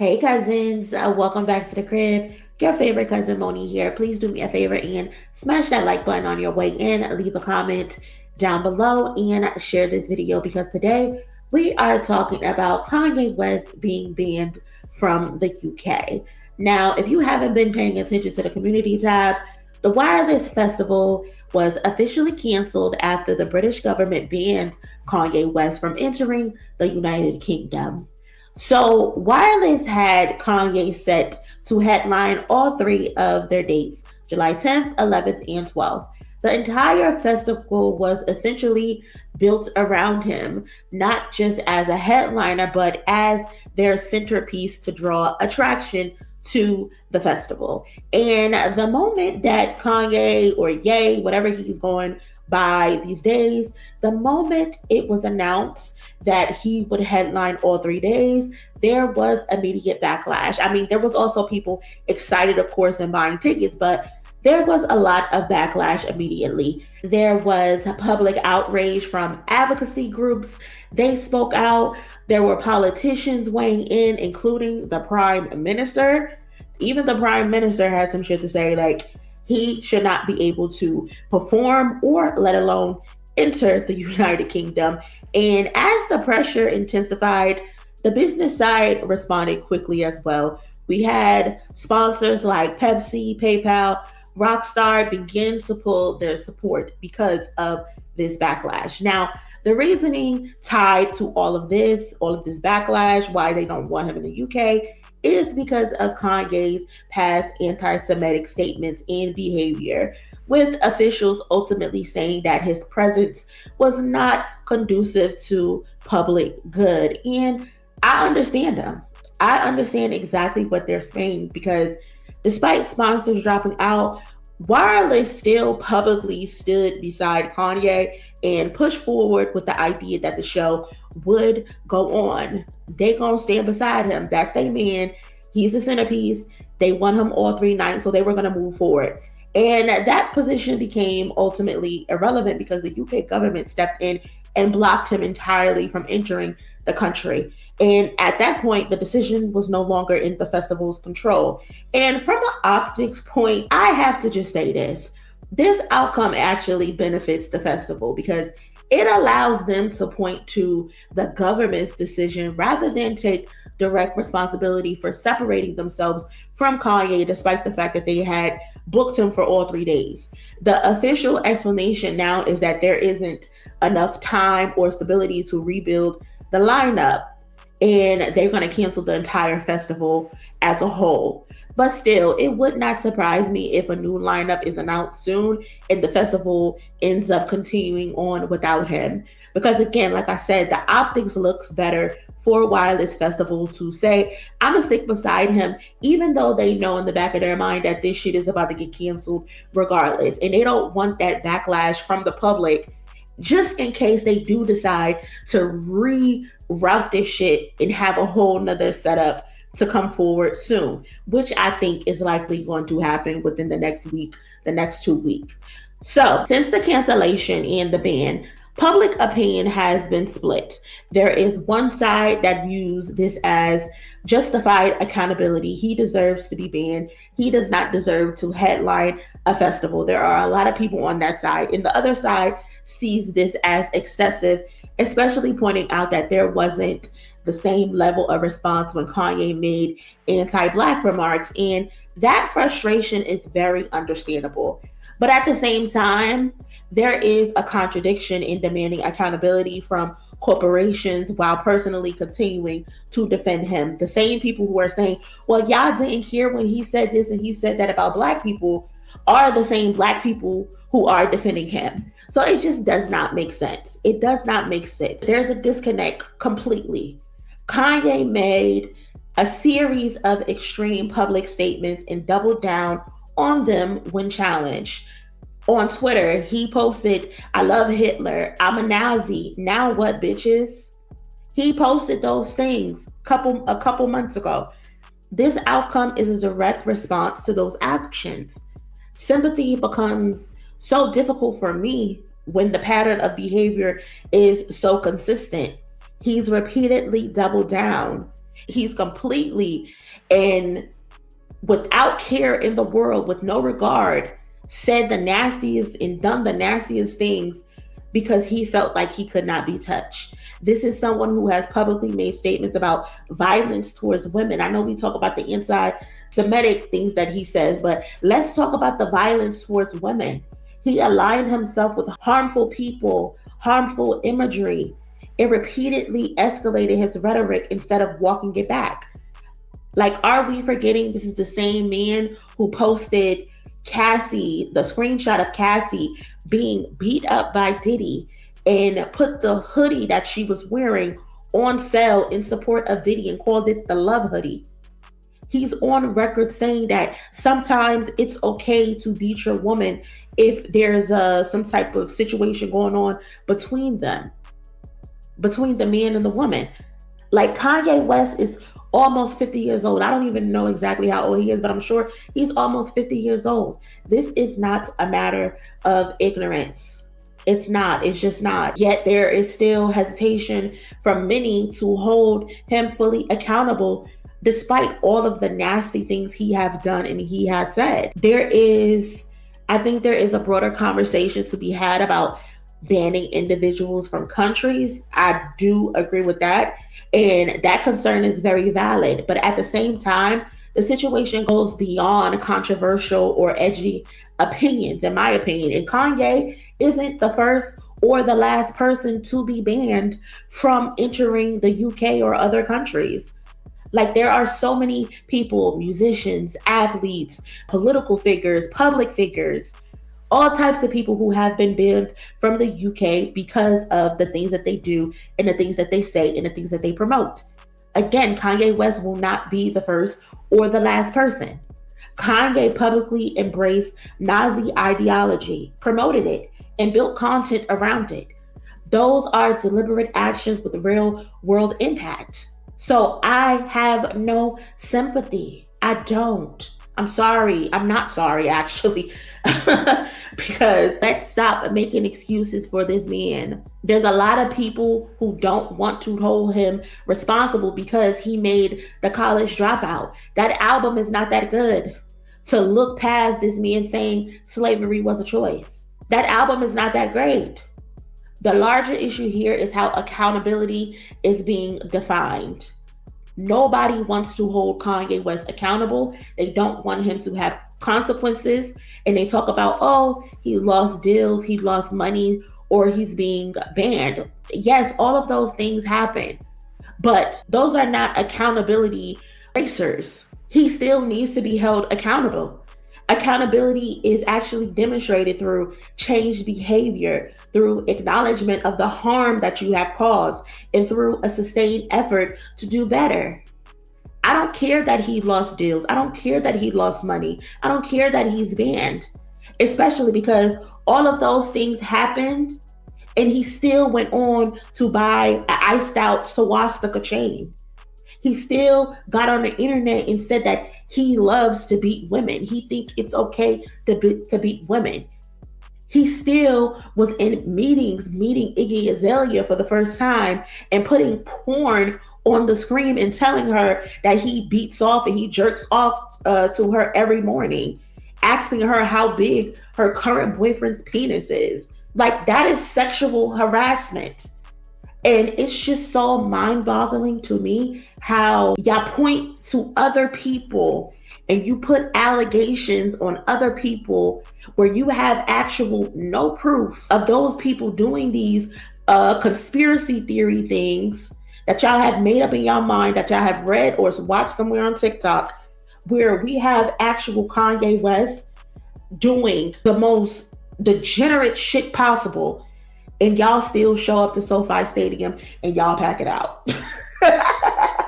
Hey cousins, welcome back to the crib. Your favorite cousin Moni here. Please do me a favor and smash that like button on your way in. Leave a comment down below and share this video because today we are talking about Kanye West being banned from the UK. Now, if you haven't been paying attention to the community tab, the Wireless Festival was officially canceled after the British government banned Kanye West from entering the United Kingdom. So, Wireless had Kanye set to headline all three of their dates, July 10th, 11th, and 12th. The entire festival was essentially built around him, not just as a headliner, but as their centerpiece to draw attraction to the festival. And the moment that Kanye or Ye, whatever he's going by these days, the moment it was announced that he would headline all 3 days, there was immediate backlash. I mean, there was also people excited, of course, and buying tickets, but there was a lot of backlash immediately. There was public outrage from advocacy groups. They spoke out. There were politicians weighing in, including the prime minister. Even the prime minister had some shit to say, like he should not be able to perform or let alone enter the United Kingdom. And as the pressure intensified, the business side responded quickly as well. We had sponsors like Pepsi, PayPal, Rockstar begin to pull their support because of this backlash. Now, the reasoning tied to all of this backlash, why they don't want him in the UK, is because of Kanye's past anti-Semitic statements and behavior, with officials ultimately saying that his presence was not conducive to public good. And I understand them. I understand exactly what they're saying because despite sponsors dropping out, Wireless still publicly stood beside Kanye and pushed forward with the idea that the show would go on. They gonna stand beside him. That's their man. He's the centerpiece. They won him all 3 nights, so they were gonna move forward. And that position became ultimately irrelevant because the UK government stepped in and blocked him entirely from entering the country. And at that point, the decision was no longer in the festival's control. And from an optics point, I have to just say this. This outcome actually benefits the festival because it allows them to point to the government's decision rather than take direct responsibility for separating themselves from Kanye, despite the fact that they had booked him for all 3 days. The official explanation now is that there isn't enough time or stability to rebuild the lineup, and they're going to cancel the entire festival as a whole. But still, it would not surprise me if a new lineup is announced soon and the festival ends up continuing on without him. Because again, like I said, the optics looks better for Wireless Festival to say, I'm gonna stick beside him, even though they know in the back of their mind that this shit is about to get canceled regardless. And they don't want that backlash from the public just in case they do decide to reroute this shit and have a whole nother setup to come forward soon, which I think is likely going to happen within the next week, the next 2 weeks. So, since the cancellation and the ban, public opinion has been split. There is one side that views this as justified accountability. He deserves to be banned. He does not deserve to headline a festival. There are a lot of people on that side. And the other side sees this as excessive, especially pointing out that there wasn't the same level of response when Kanye made anti-Black remarks. And that frustration is very understandable. But at the same time, there is a contradiction in demanding accountability from corporations while personally continuing to defend him. The same people who are saying, well, y'all didn't hear when he said this and he said that about Black people are the same Black people who are defending him. So it just does not make sense. It does not make sense. There's a disconnect completely. Kanye made a series of extreme public statements and doubled down on them when challenged. On Twitter, he posted, I love Hitler, I'm a Nazi, now what, bitches? He posted those things a couple months ago. This outcome is a direct response to those actions. Sympathy becomes so difficult for me when the pattern of behavior is so consistent. He's repeatedly doubled down. he's completely and without care in the world, with no regard, said the nastiest and done the nastiest things because he felt like he could not be touched. This is someone who has publicly made statements about violence towards women. I know we talk about the anti-Semitic things that he says, but let's talk about the violence towards women. He aligned himself with harmful people, harmful imagery, and repeatedly escalated his rhetoric instead of walking it back. Like, are we forgetting this is the same man who posted Cassie, the screenshot of Cassie being beat up by Diddy, and put the hoodie that she was wearing on sale in support of Diddy and called it the Love Hoodie? He's on record saying that sometimes it's okay to beat your woman if there's some type of situation going on between them, between the man and the woman. Like, Kanye West is almost 50 years old. I don't even know exactly how old he is, but I'm sure he's almost 50 years old. This is not a matter of ignorance. It's not. It's just not. Yet there is still hesitation from many to hold him fully accountable despite all of the nasty things he has done and he has said. I think there is a broader conversation to be had about banning individuals from countries. I do agree with that. And that concern is very valid. But at the same time, the situation goes beyond controversial or edgy opinions, in my opinion. And Kanye isn't the first or the last person to be banned from entering the UK or other countries. Like, there are so many people, musicians, athletes, political figures, public figures, all types of people who have been banned from the UK because of the things that they do and the things that they say and the things that they promote. Again, Kanye West will not be the first or the last person. Kanye publicly embraced Nazi ideology, promoted it, and built content around it. Those are deliberate actions with real world impact. So I have no sympathy. I don't. I'm sorry. I'm not sorry, actually. Because let's stop making excuses for this man. There's a lot of people who don't want to hold him responsible because he made the College Dropout. That album is not that good to look past this man saying slavery was a choice. That album is not that great. The larger issue here is how accountability is being defined. Nobody wants to hold Kanye West accountable. They don't want him to have consequences. And they talk about, oh, he lost deals, he lost money, or he's being banned. Yes, all of those things happen. But those are not accountability racers. He still needs to be held accountable. Accountability is actually demonstrated through changed behavior, through acknowledgement of the harm that you have caused, and through a sustained effort to do better. I don't care that he lost deals. I don't care that he lost money. I don't care that he's banned, especially because all of those things happened and he still went on to buy an iced out swastika chain. He still got on the internet and said that he loves to beat women. He thinks it's okay to beat women. He still was in meetings, meeting Iggy Azalea for the first time and putting porn on the screen and telling her that he beats off and he jerks off to her every morning, asking her how big her current boyfriend's penis is. Like, that is sexual harassment. And it's just so mind-boggling to me how y'all point to other people and you put allegations on other people where you have actual no proof of those people doing these conspiracy theory things that y'all have made up in y'all mind, that y'all have read or watched somewhere on TikTok, where we have actual Kanye West doing the most degenerate shit possible, and y'all still show up to SoFi Stadium and y'all pack it out.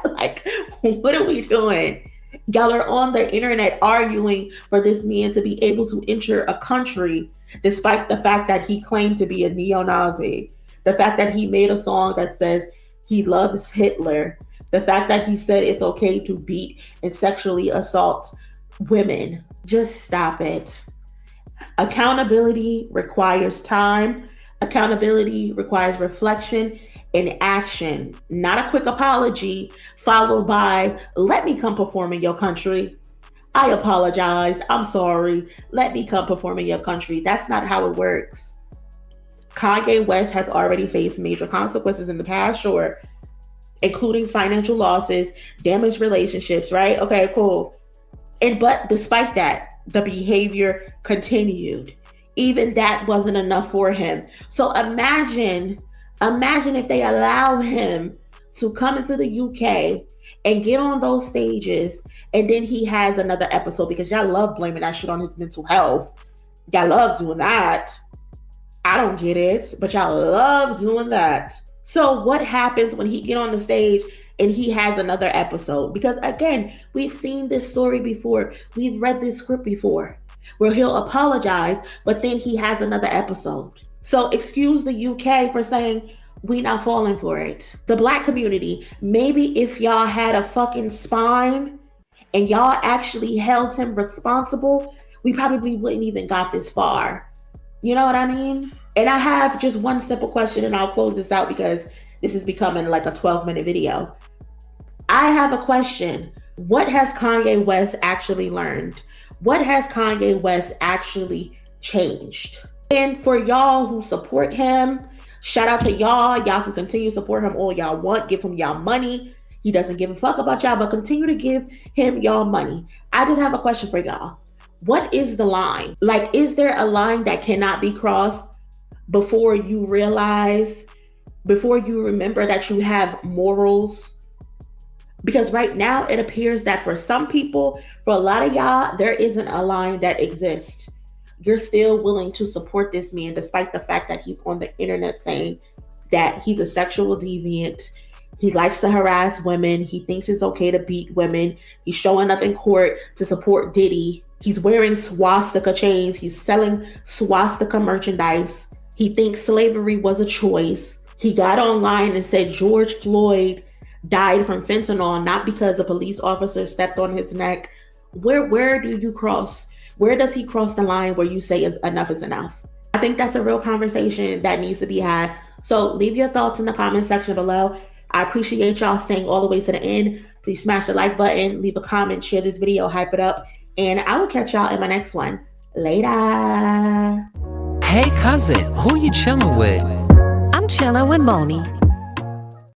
Like, what are we doing? Y'all are on the internet arguing for this man to be able to enter a country despite the fact that he claimed to be a neo-Nazi, the fact that he made a song that says he loves Hitler, the fact that he said it's okay to beat and sexually assault women. Just stop it. Accountability requires time. Accountability requires reflection, in action, not a quick apology followed by, let me come perform in your country. I apologize. I'm sorry. Let me come perform in your country. That's not how it works. Kanye West has already faced major consequences in the past, sure, including financial losses, damaged relationships, right? Okay, cool. But despite that, the behavior continued. Even that wasn't enough for him. So imagine if they allow him to come into the UK and get on those stages, and then he has another episode, because y'all love blaming that shit on his mental health. Y'all love doing that. I don't get it, but y'all love doing that. So what happens when he get on the stage and he has another episode? Because again, we've seen this story before. We've read this script before where he'll apologize, but then he has another episode. So excuse the UK for saying we not falling for it. The Black community, maybe if y'all had a fucking spine and y'all actually held him responsible, we probably wouldn't even got this far. You know what I mean? And I have just one simple question, and I'll close this out because this is becoming like a 12-minute video. I have a question. What has Kanye West actually learned? What has Kanye West actually changed? And for y'all who support him, shout out to y'all. Y'all can continue to support him all y'all want. Give him y'all money. He doesn't give a fuck about y'all, but continue to give him y'all money. I just have a question for y'all. What is the line? Like, is there a line that cannot be crossed before you realize, before you remember that you have morals? Because right now it appears that for some people, for a lot of y'all, there isn't a line that exists. You're still willing to support this man despite the fact that he's on the internet saying that he's a sexual deviant. He likes to harass women. He thinks it's okay to beat women. He's showing up in court to support Diddy. He's wearing swastika chains. He's selling swastika merchandise. He thinks slavery was a choice. He got online and said George Floyd died from fentanyl, not because a police officer stepped on his neck. Where do you cross? Where does he cross the line where you say enough is enough? I think that's a real conversation that needs to be had. So leave your thoughts in the comment section below. I appreciate y'all staying all the way to the end. Please smash the like button, leave a comment, share this video, hype it up, and I will catch y'all in my next one. Later. Hey cousin, who you chilling with? I'm chilling with MONIE.